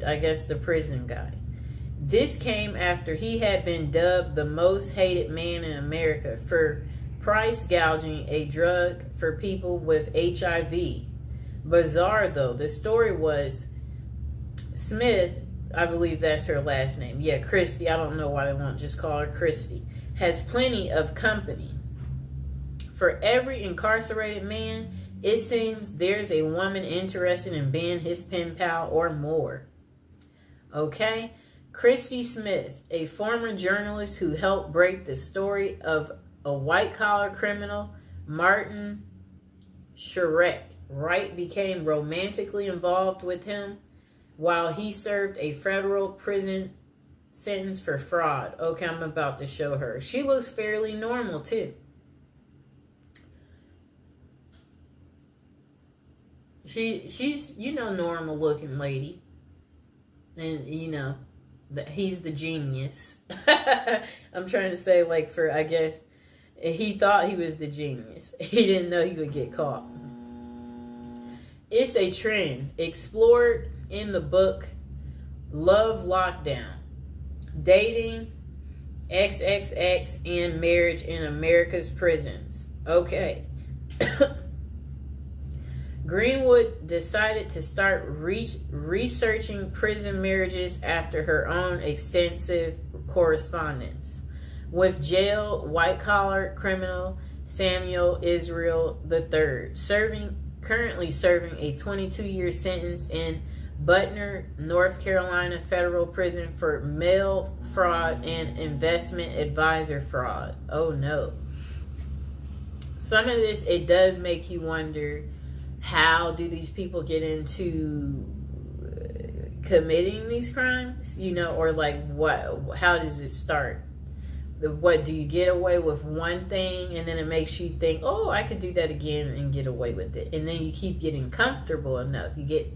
Greenwood, I guess the prison guy. This came after he had been dubbed the most hated man in America for price gouging a drug for people with HIV. Bizarre though, the story was Smith, I believe that's her last name. Yeah, Christy. I don't know why they won't just call her Christy. Has plenty of company. For every incarcerated man, it seems there's a woman interested in being his pen pal or more. Okay? Christy Smith, a former journalist who helped break the story of a white-collar criminal, Martin Shkreli. Wright became romantically involved with him while he served a federal prison sentence for fraud. Okay, I'm about to show her. She looks fairly normal, too. She's, normal looking lady. And, he's the genius. I'm trying to say, I guess, he thought he was the genius. He didn't know he would get caught. It's a trend explored in the book Love Lockdown, Dating, XXX, and Marriage in America's Prisons. Okay. Greenwood decided to start researching prison marriages after her own extensive correspondence with jail white-collar criminal Samuel Israel III, currently serving a 22-year sentence in Butner, North Carolina federal prison for mail fraud and investment advisor fraud. Oh no. Some of this, it does make you wonder, how do these people get into committing these crimes? Or what? How does it start? What, do you get away with one thing and then it makes you think, oh, I could do that again and get away with it, and then you keep getting comfortable enough, you get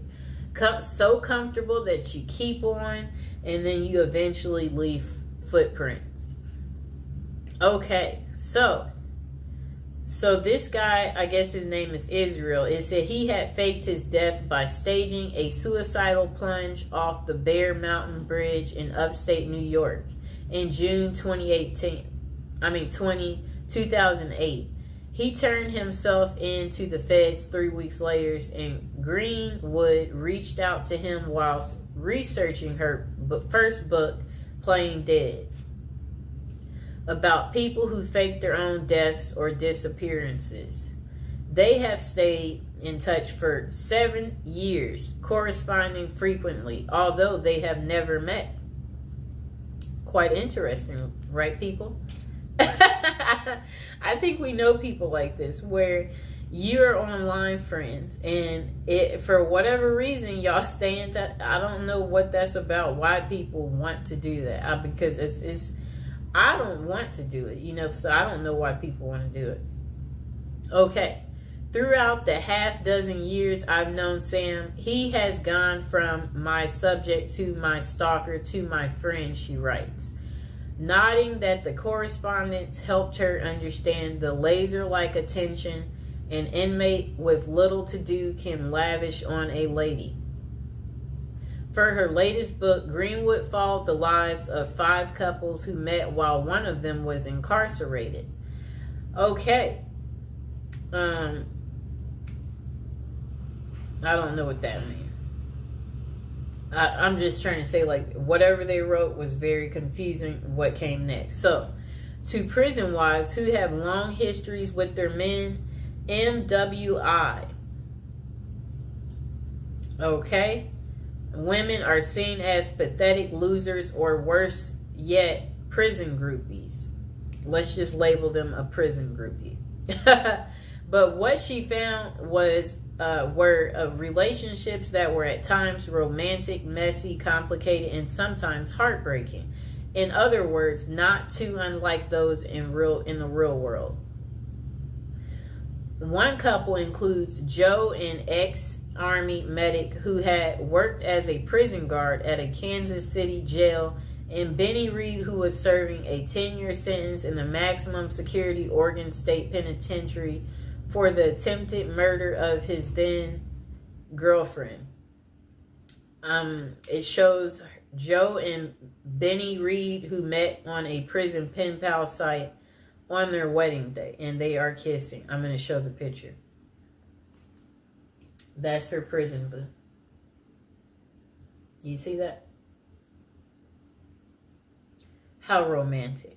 so comfortable that you keep on, and then you eventually leave footprints. Okay, so this guy, I guess his name is Israel, it said he had faked his death by staging a suicidal plunge off the Bear Mountain Bridge in upstate New York in June 2008. He turned himself in to the feds 3 weeks later, and Greenwood reached out to him whilst researching her first book, Playing Dead, about people who fake their own deaths or disappearances. They have stayed in touch for 7 years, corresponding frequently, although they have never met. Quite interesting, right, people? I think we know people like this, where you're online friends, and for whatever reason, y'all stay in touch. I don't know what that's about, why people want to do that. Because it's I don't want to do it, so I don't know why people want to do it. Okay. Throughout the half dozen years I've known Sam, he has gone from my subject to my stalker to my friend, she writes, nodding that the correspondence helped her understand the laser-like attention an inmate with little to do can lavish on a lady. For her latest book, Greenwood followed the lives of 5 couples who met while one of them was incarcerated. Okay. I don't know what that means. I'm just trying to say, whatever they wrote was very confusing. What came next? So, to prison wives who have long histories with their men, MWI. Okay? Women are seen as pathetic losers, or worse yet, prison groupies. Let's just label them a prison groupie. But what she found were relationships that were at times romantic, messy, complicated, and sometimes heartbreaking. In other words, not too unlike those in the real world. One couple includes Joe, an ex-Army medic who had worked as a prison guard at a Kansas City jail, and Benny Reed, who was serving a 10-year sentence in the maximum security Oregon State Penitentiary for the attempted murder of his then girlfriend. It shows Joe and Benny Reed, who met on a prison pen pal site on their wedding day, and they are kissing. I'm going to show the picture. That's her prison boo. You see that? How romantic.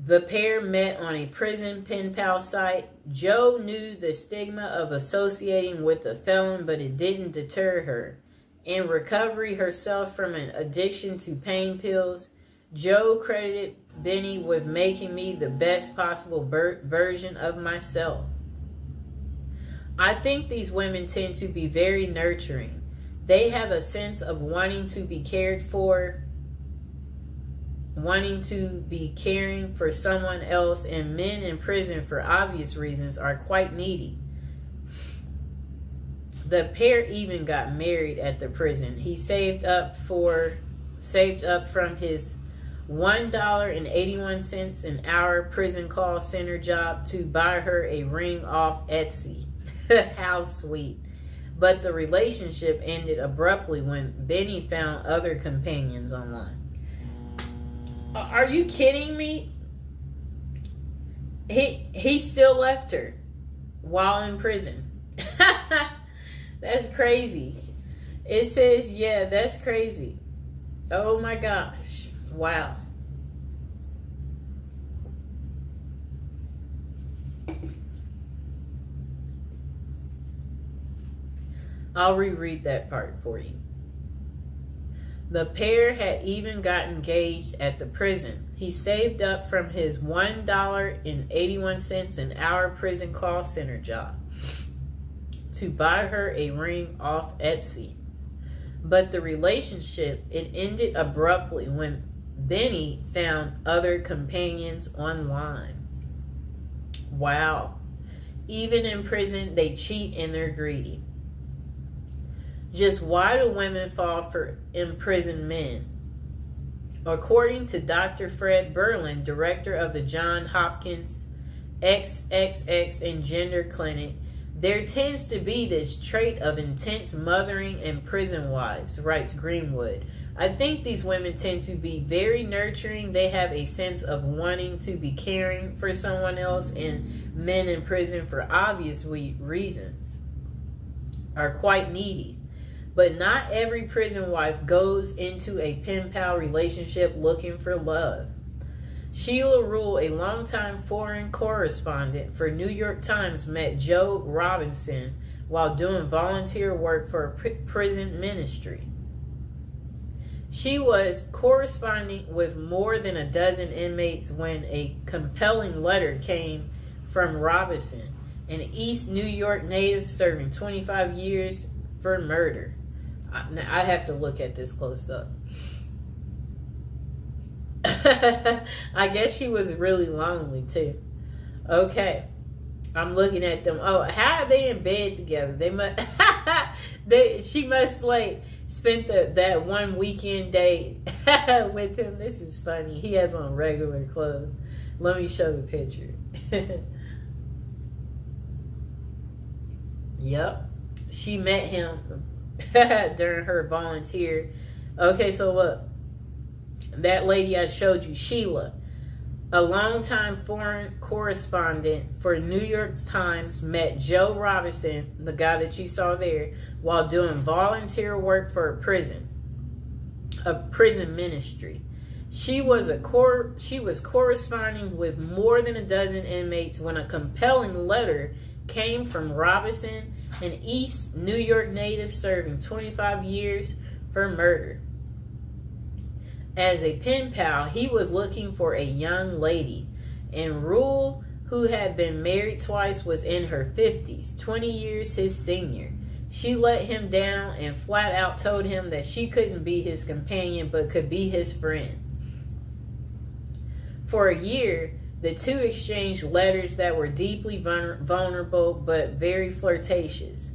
The pair met on a prison pen pal site. Joe knew the stigma of associating with a felon, but it didn't deter her. In recovery herself from an addiction to pain pills, Joe credited Benny with making me the best possible version of myself. I think these women tend to be very nurturing. They have a sense of wanting to be cared for, wanting to be caring for someone else, and men in prison, for obvious reasons, are quite needy. The pair even got married at the prison. He saved up from his $1.81 an hour prison call center job to buy her a ring off Etsy. How sweet. But the relationship ended abruptly when Benny found other companions online. Are you kidding me? He still left her while in prison. That's crazy. It says, yeah, that's crazy. Oh my gosh. Wow. I'll reread that part for you. The pair had even got engaged at the prison. He saved up from his $1.81 an hour prison call center job to buy her a ring off Etsy. But the relationship, it ended abruptly when Benny found other companions online. Wow. Even in prison, they cheat and they're greedy. Just why do women fall for imprisoned men? According to Dr. Fred Berlin, director of the Johns Hopkins XXX and Gender Clinic, there tends to be this trait of intense mothering in prison wives, writes Greenwood. I think these women tend to be very nurturing. They have a sense of wanting to be caring for someone else, and men in prison, for obvious reasons, are quite needy. But not every prison wife goes into a pen pal relationship looking for love. Sheila Rule, a longtime foreign correspondent for New York Times, met Joe Robinson while doing volunteer work for a prison ministry. She was corresponding with more than a dozen inmates when a compelling letter came from Robinson, an East New York native serving 25 years for murder. I have to look at this close up. I guess she was really lonely too. Okay, I'm looking at them. Oh, how are they in bed together? They must. She must like spent that one weekend day with him. This is funny. He has on regular clothes. Let me show the picture. Yep, she met him during her volunteer. Okay, so look, that lady I showed you, Sheila, a longtime foreign correspondent for New York Times, met Joe Robinson, the guy that you saw there, while doing volunteer work for a prison ministry. She was corresponding with more than a dozen inmates when a compelling letter came from Robinson, an East New York native serving 25 years for murder. As a pen pal, he was looking for a young lady, and Rule, who had been married twice, was in her 50s, 20 years his senior. She let him down and flat out told him that she couldn't be his companion but could be his friend. For a year, the two exchanged letters that were deeply vulnerable but very flirtatious.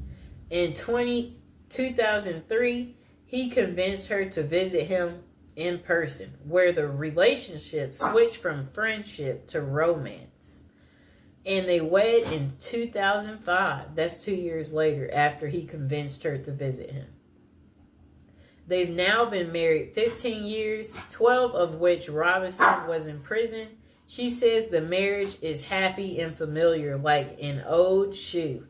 In 2003, he convinced her to visit him in person, where the relationship switched from friendship to romance. And they wed in 2005. That's 2 years later after he convinced her to visit him. They've now been married 15 years, 12 of which Robinson was in prison. She says the marriage is happy and familiar, like an old shoe.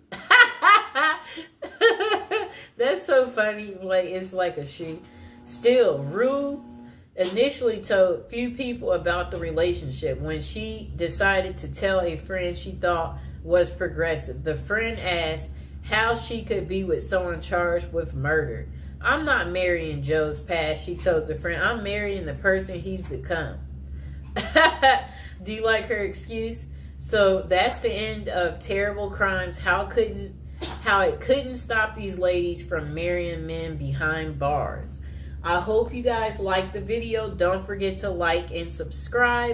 That's so funny. Like, it's like a shoe. Still, Rue initially told few people about the relationship. When she decided to tell a friend she thought was progressive, the friend asked how she could be with someone charged with murder. I'm not marrying Joe's past, she told the friend. I'm marrying the person he's become. Do you like her excuse? So that's the end of Terrible Crimes. How it couldn't stop these ladies from marrying men behind bars. I hope you guys liked the video. Don't forget to like and subscribe.